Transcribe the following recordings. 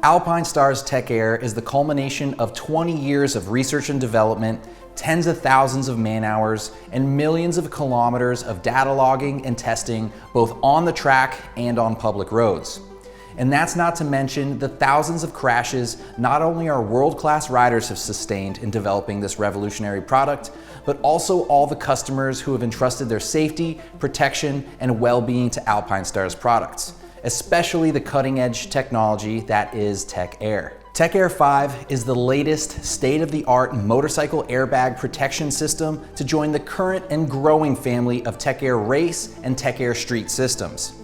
Alpinestars Tech-Air is the culmination of 20 years of research and development, tens of thousands of man-hours, and millions of kilometers of data logging and testing, both on the track and on public roads. And that's not to mention the thousands of crashes not only our world-class riders have sustained in developing this revolutionary product, but also all the customers who have entrusted their safety, protection, and well-being to Alpinestars products, especially the cutting-edge technology that is Tech-Air. Tech-Air5 is the latest state-of-the-art motorcycle airbag protection system to join the current and growing family of Tech-Air Race and Tech-Air Street systems.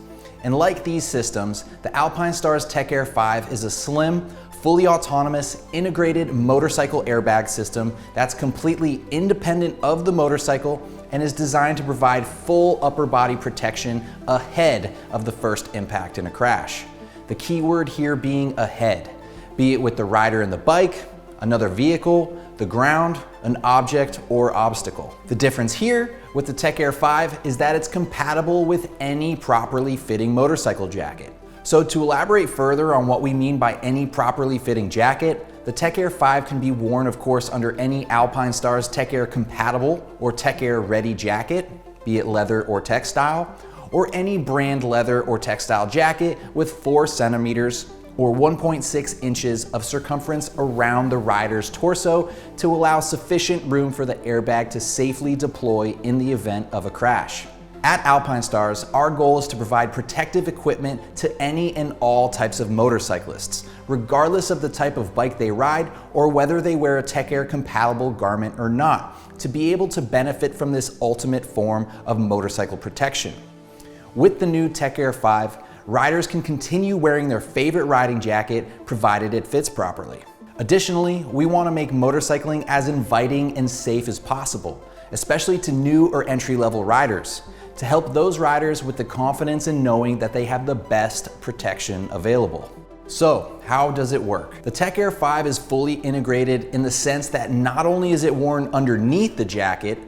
And like these systems, the Alpinestars Tech-Air5 is a slim, fully autonomous, integrated motorcycle airbag system that's completely independent of the motorcycle and is designed to provide full upper body protection ahead of the first impact in a crash. The key word here being ahead, be it with the rider and the bike, another vehicle, the ground, an object, or obstacle. The difference here with the Tech-Air5 is that it's compatible with any properly fitting motorcycle jacket. So to elaborate further on what we mean by any properly fitting jacket, the Tech-Air5 can be worn, of course, under any Alpinestars Tech-Air compatible or Tech-Air ready jacket, be it leather or textile, or any brand leather or textile jacket with 4 centimeters or 1.6 inches of circumference around the rider's torso to allow sufficient room for the airbag to safely deploy in the event of a crash. At Alpinestars, our goal is to provide protective equipment to any and all types of motorcyclists, regardless of the type of bike they ride or whether they wear a Tech-Air compatible garment or not, to be able to benefit from this ultimate form of motorcycle protection. With the new Tech-Air5, riders can continue wearing their favorite riding jacket provided it fits properly. Additionally, we want to make motorcycling as inviting and safe as possible, especially to new or entry-level riders, to help those riders with the confidence in knowing that they have the best protection available. So, how does it work? The Tech-Air5 is fully integrated in the sense that not only is it worn underneath the jacket,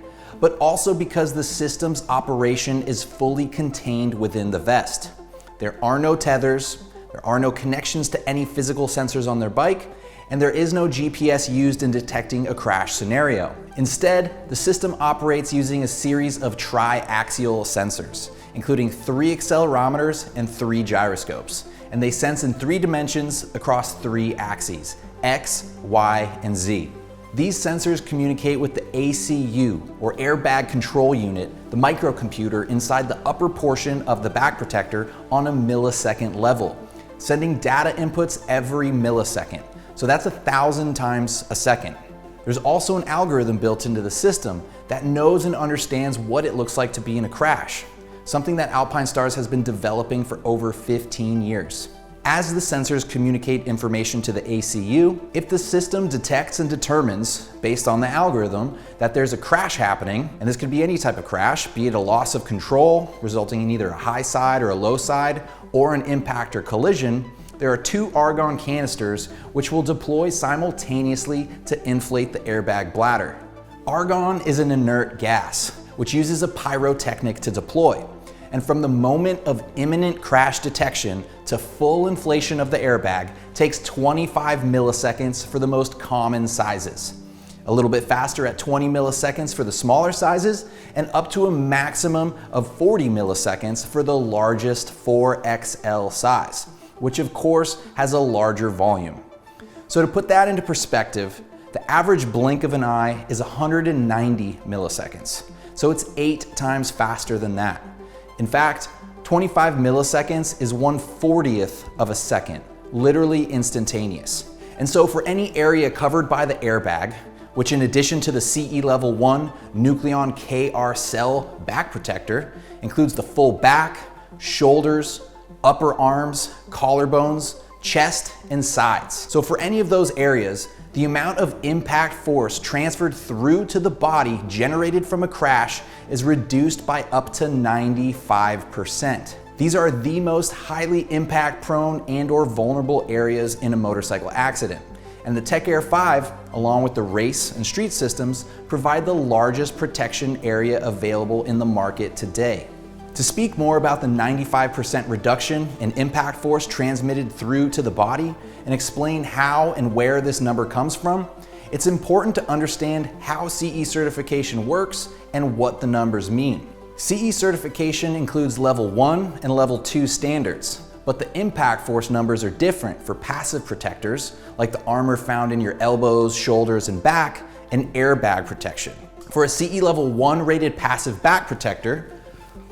but also because the system's operation is fully contained within the vest. There are no tethers, there are no connections to any physical sensors on their bike, and there is no GPS used in detecting a crash scenario. Instead, the system operates using a series of tri-axial sensors, including 3 accelerometers and 3 gyroscopes, and they sense in 3 dimensions across 3 axes, X, Y, and Z. These sensors communicate with the ACU, or airbag control unit, the microcomputer inside the upper portion of the back protector on a millisecond level, sending data inputs every millisecond. So that's 1,000 times a second. There's also an algorithm built into the system that knows and understands what it looks like to be in a crash, something that Alpinestars has been developing for over 15 years. As the sensors communicate information to the ACU, if the system detects and determines, based on the algorithm, that there's a crash happening, and this could be any type of crash, be it a loss of control, resulting in either a high side or a low side, or an impact or collision, there are 2 argon canisters which will deploy simultaneously to inflate the airbag bladder. Argon is an inert gas, which uses a pyrotechnic to deploy. And from the moment of imminent crash detection to full inflation of the airbag takes 25 milliseconds for the most common sizes. A little bit faster at 20 milliseconds for the smaller sizes, and up to a maximum of 40 milliseconds for the largest 4XL size, which of course has a larger volume. So to put that into perspective, the average blink of an eye is 190 milliseconds. So it's 8 times faster than that. In fact, 25 milliseconds is 1/40th of a second, literally instantaneous. And so for any area covered by the airbag, which in addition to the CE Level 1 Nucleon KR cell back protector, includes the full back, shoulders, upper arms, collarbones, chest, and sides. So for any of those areas, the amount of impact force transferred through to the body generated from a crash is reduced by up to 95%. These are the most highly impact prone and/or vulnerable areas in a motorcycle accident. And the TechAir5, along with the race and street systems, provide the largest protection area available in the market today. To speak more about the 95% reduction in impact force transmitted through to the body and explain how and where this number comes from, it's important to understand how CE certification works and what the numbers mean. CE certification includes level 1 and level 2 standards, but the impact force numbers are different for passive protectors, like the armor found in your elbows, shoulders, and back, and airbag protection. For a CE level 1 rated passive back protector,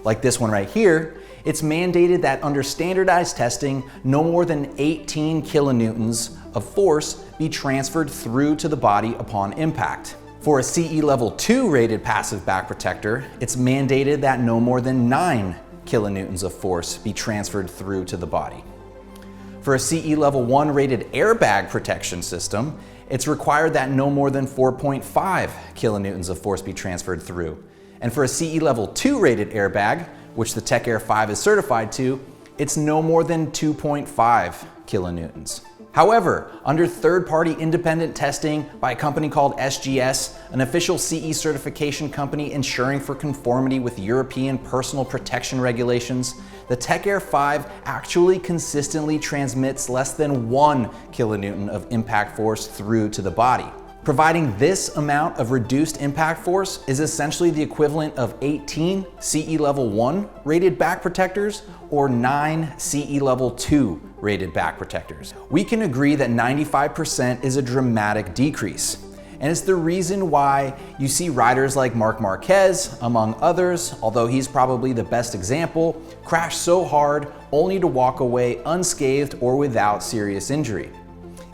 like this one right here, it's mandated that under standardized testing, no more than 18 kilonewtons of force be transferred through to the body upon impact. For a CE level 2 rated passive back protector, it's mandated that no more than 9 kilonewtons of force be transferred through to the body. For a CE level 1 rated airbag protection system, it's required that no more than 4.5 kilonewtons of force be transferred through. And for a CE level 2 rated airbag, which the TechAir5 is certified to, it's no more than 2.5 kilonewtons. However, under third-party independent testing by a company called SGS, an official CE certification company ensuring for conformity with European personal protection regulations, the TechAir5 actually consistently transmits less than 1 kilonewton of impact force through to the body. Providing this amount of reduced impact force is essentially the equivalent of 18 CE level 1 rated back protectors or 9 CE level 2 rated back protectors. We can agree that 95% is a dramatic decrease. And it's the reason why you see riders like Marc Marquez, among others, although he's probably the best example, crash so hard only to walk away unscathed or without serious injury.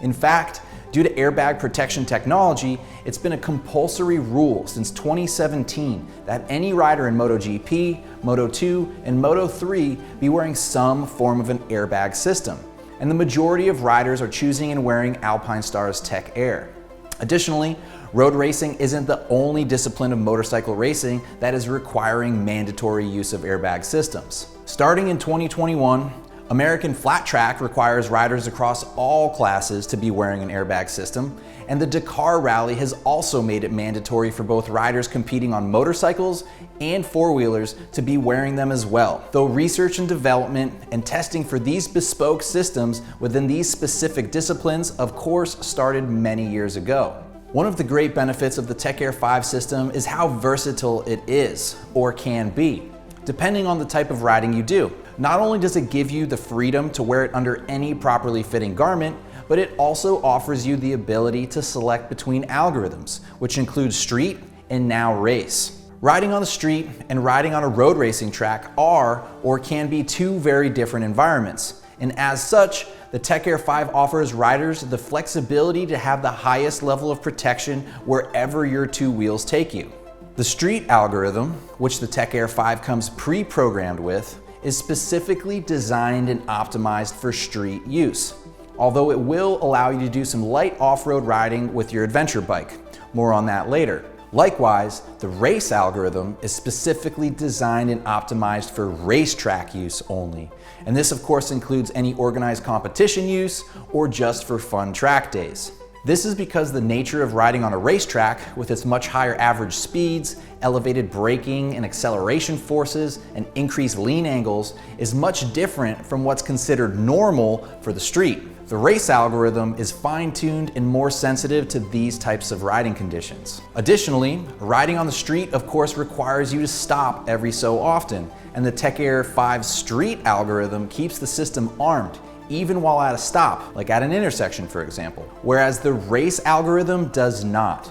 In fact, due to airbag protection technology, it's been a compulsory rule since 2017 that any rider in MotoGP, Moto2, and Moto3 be wearing some form of an airbag system. And the majority of riders are choosing and wearing Alpinestars Tech-Air. Additionally, road racing isn't the only discipline of motorcycle racing that is requiring mandatory use of airbag systems. Starting in 2021, American Flat Track requires riders across all classes to be wearing an airbag system, and the Dakar Rally has also made it mandatory for both riders competing on motorcycles and four-wheelers to be wearing them as well. Though research and development and testing for these bespoke systems within these specific disciplines, of course, started many years ago. One of the great benefits of the TechAir5 system is how versatile it is, or can be, depending on the type of riding you do. Not only does it give you the freedom to wear it under any properly fitting garment, but it also offers you the ability to select between algorithms, which include street and now race. Riding on the street and riding on a road racing track are or can be two very different environments. And as such, the TechAir5 offers riders the flexibility to have the highest level of protection wherever your two wheels take you. The street algorithm, which the TechAir5 comes pre-programmed with, is specifically designed and optimized for street use, although it will allow you to do some light off-road riding with your adventure bike. More on that later. Likewise, the race algorithm is specifically designed and optimized for racetrack use only. And this of course includes any organized competition use or just for fun track days. This is because the nature of riding on a racetrack, with its much higher average speeds, elevated braking and acceleration forces, and increased lean angles, is much different from what's considered normal for the street. The race algorithm is fine-tuned and more sensitive to these types of riding conditions. Additionally, riding on the street of course requires you to stop every so often, and the TechAir5 street algorithm keeps the system armed, even while at a stop, like at an intersection for example, whereas the race algorithm does not.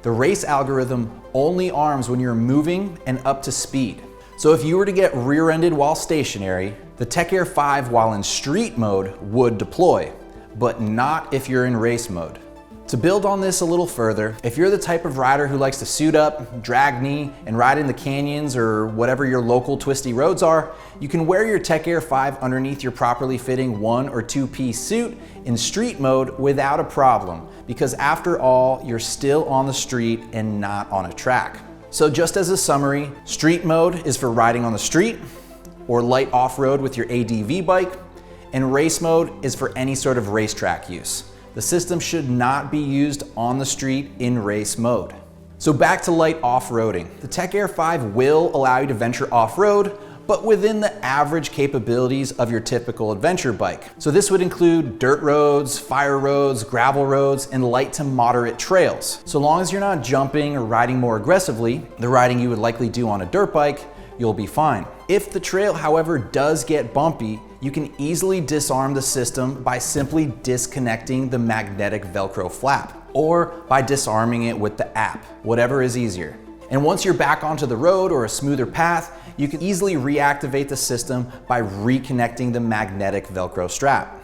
The race algorithm only arms when you're moving and up to speed. So if you were to get rear-ended while stationary, the TechAir5 while in street mode would deploy, but not if you're in race mode. To build on this a little further, if you're the type of rider who likes to suit up, drag knee, and ride in the canyons or whatever your local twisty roads are, you can wear your TechAir5 underneath your properly fitting 1- or 2-piece suit in street mode without a problem, because after all, you're still on the street and not on a track. So just as a summary, street mode is for riding on the street or light off-road with your ADV bike, and race mode is for any sort of racetrack use. The system should not be used on the street in race mode. So back to light off-roading. The TechAir5 will allow you to venture off-road, but within the average capabilities of your typical adventure bike. So this would include dirt roads, fire roads, gravel roads, and light to moderate trails. So long as you're not jumping or riding more aggressively, the riding you would likely do on a dirt bike, you'll be fine. If the trail, however, does get bumpy, you can easily disarm the system by simply disconnecting the magnetic Velcro flap, or by disarming it with the app, whatever is easier. And once you're back onto the road or a smoother path, you can easily reactivate the system by reconnecting the magnetic Velcro strap.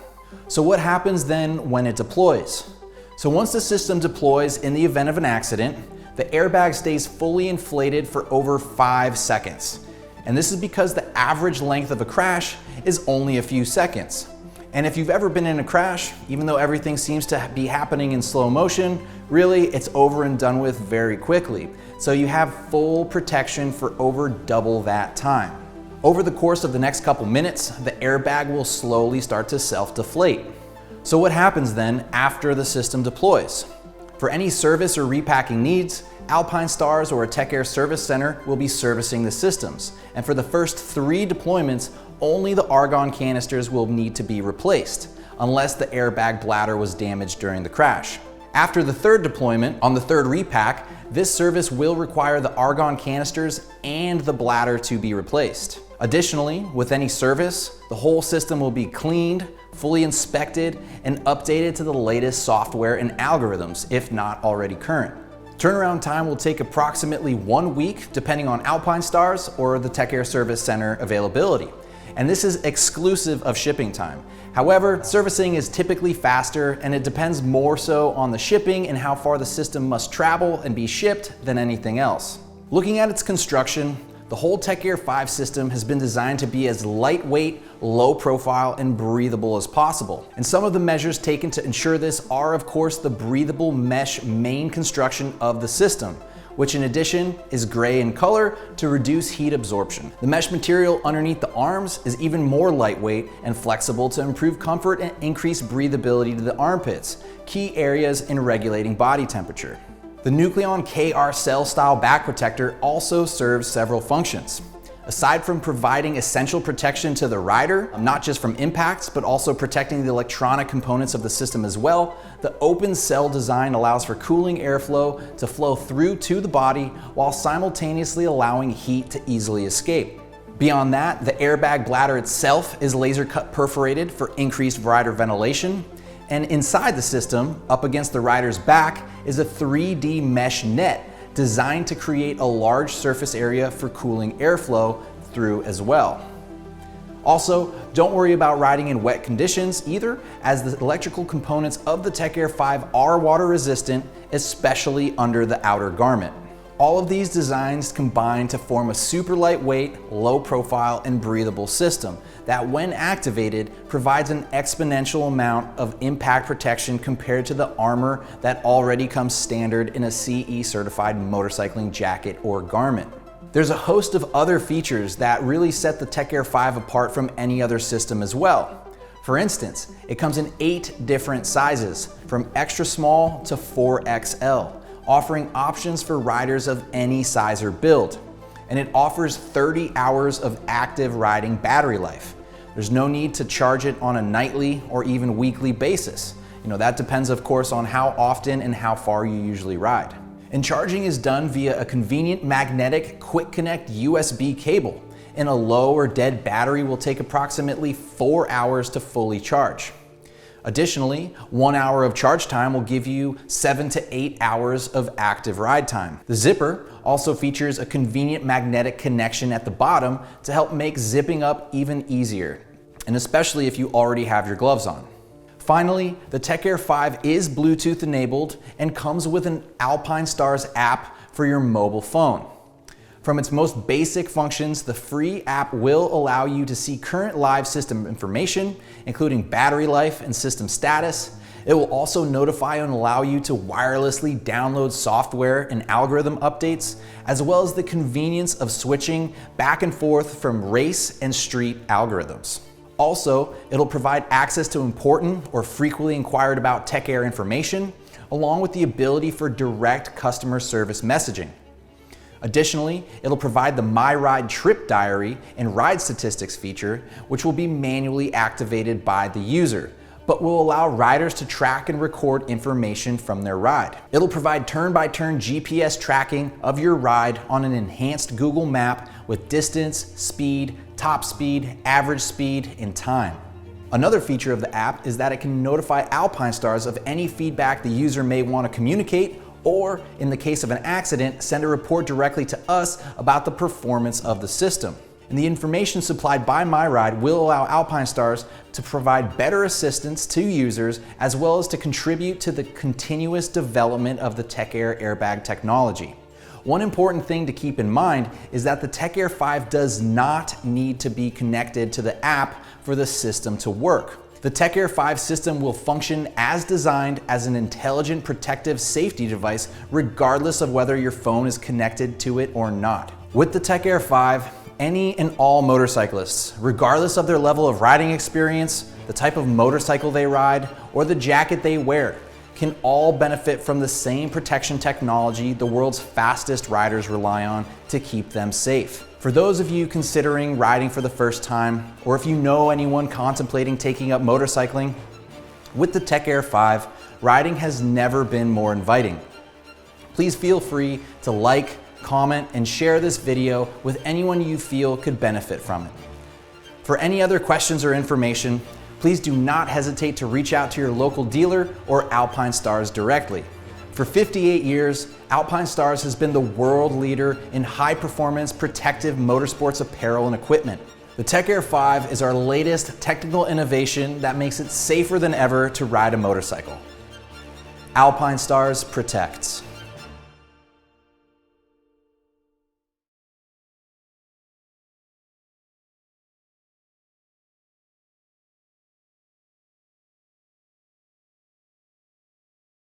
So what happens then when it deploys? So once the system deploys in the event of an accident, the airbag stays fully inflated for over 5 seconds. And this is because the average length of a crash is only a few seconds. And if you've ever been in a crash, even though everything seems to be happening in slow motion, really it's over and done with very quickly. So you have full protection for over double that time. Over the course of the next couple minutes, the airbag will slowly start to self-deflate. So what happens then after the system deploys? For any service or repacking needs, Alpinestars or a TechAir service center will be servicing the systems. And for the first 3 deployments, only the argon canisters will need to be replaced, unless the airbag bladder was damaged during the crash. After the 3rd deployment, on the 3rd repack, this service will require the argon canisters and the bladder to be replaced. Additionally, with any service, the whole system will be cleaned, fully inspected, and updated to the latest software and algorithms, if not already current. Turnaround time will take approximately 1 week, depending on Alpinestars or the TechAir Service Center availability. And this is exclusive of shipping time. However, servicing is typically faster, and it depends more so on the shipping and how far the system must travel and be shipped than anything else. Looking at its construction, the whole TechAir5 system has been designed to be as lightweight, low profile, and breathable as possible. And some of the measures taken to ensure this are, of course, the breathable mesh main construction of the system, which in addition is gray in color to reduce heat absorption. The mesh material underneath the arms is even more lightweight and flexible to improve comfort and increase breathability to the armpits, key areas in regulating body temperature. The Nucleon KR cell style back protector also serves several functions. Aside from providing essential protection to the rider, not just from impacts, but also protecting the electronic components of the system as well, the open cell design allows for cooling airflow to flow through to the body while simultaneously allowing heat to easily escape. Beyond that, the airbag bladder itself is laser cut perforated for increased rider ventilation. And inside the system, up against the rider's back, is a 3D mesh net designed to create a large surface area for cooling airflow through as well. Also, don't worry about riding in wet conditions either, as the electrical components of the TechAir5 are water resistant, especially under the outer garment. All of these designs combine to form a super lightweight, low profile, and breathable system that, when activated, provides an exponential amount of impact protection compared to the armor that already comes standard in a CE certified motorcycling jacket or garment. There's a host of other features that really set the TechAir5 apart from any other system as well. For instance, it comes in 8 different sizes, from extra small to 4XL. Offering options for riders of any size or build. And it offers 30 hours of active riding battery life. There's no need to charge it on a nightly or even weekly basis. That depends, of course, on how often and how far you usually ride. And charging is done via a convenient magnetic quick connect USB cable. And a low or dead battery will take approximately 4 hours to fully charge. Additionally, 1 hour of charge time will give you 7 to 8 hours of active ride time. The zipper also features a convenient magnetic connection at the bottom to help make zipping up even easier, and especially if you already have your gloves on. Finally, the TechAir5 is Bluetooth enabled and comes with an Alpinestars app for your mobile phone. From its most basic functions, the free app will allow you to see current live system information, including battery life and system status. It will also notify and allow you to wirelessly download software and algorithm updates, as well as the convenience of switching back and forth from race and street algorithms. Also, it'll provide access to important or frequently inquired about Tech-Air information, along with the ability for direct customer service messaging. Additionally, it'll provide the My Ride Trip Diary and Ride Statistics feature, which will be manually activated by the user, but will allow riders to track and record information from their ride. It'll provide turn-by-turn GPS tracking of your ride on an enhanced Google map with distance, speed, top speed, average speed, and time. Another feature of the app is that it can notify Alpinestars of any feedback the user may want to communicate, or in the case of an accident, send a report directly to us about the performance of the system. And the information supplied by MyRide will allow Alpinestars to provide better assistance to users, as well as to contribute to the continuous development of the Tech-Air airbag technology. One important thing to keep in mind is that the TechAir5 does not need to be connected to the app for the system to work. The TechAir5 system will function as designed as an intelligent protective safety device, regardless of whether your phone is connected to it or not. With the TechAir5, any and all motorcyclists, regardless of their level of riding experience, the type of motorcycle they ride, or the jacket they wear, can all benefit from the same protection technology the world's fastest riders rely on to keep them safe. For those of you considering riding for the first time, or if you know anyone contemplating taking up motorcycling, with the TechAir5, riding has never been more inviting. Please feel free to like, comment, and share this video with anyone you feel could benefit from it. For any other questions or information, please do not hesitate to reach out to your local dealer or Alpinestars directly. For 58 years, Alpinestars has been the world leader in high-performance protective motorsports apparel and equipment. The TechAir5 is our latest technical innovation that makes it safer than ever to ride a motorcycle. Alpinestars protects.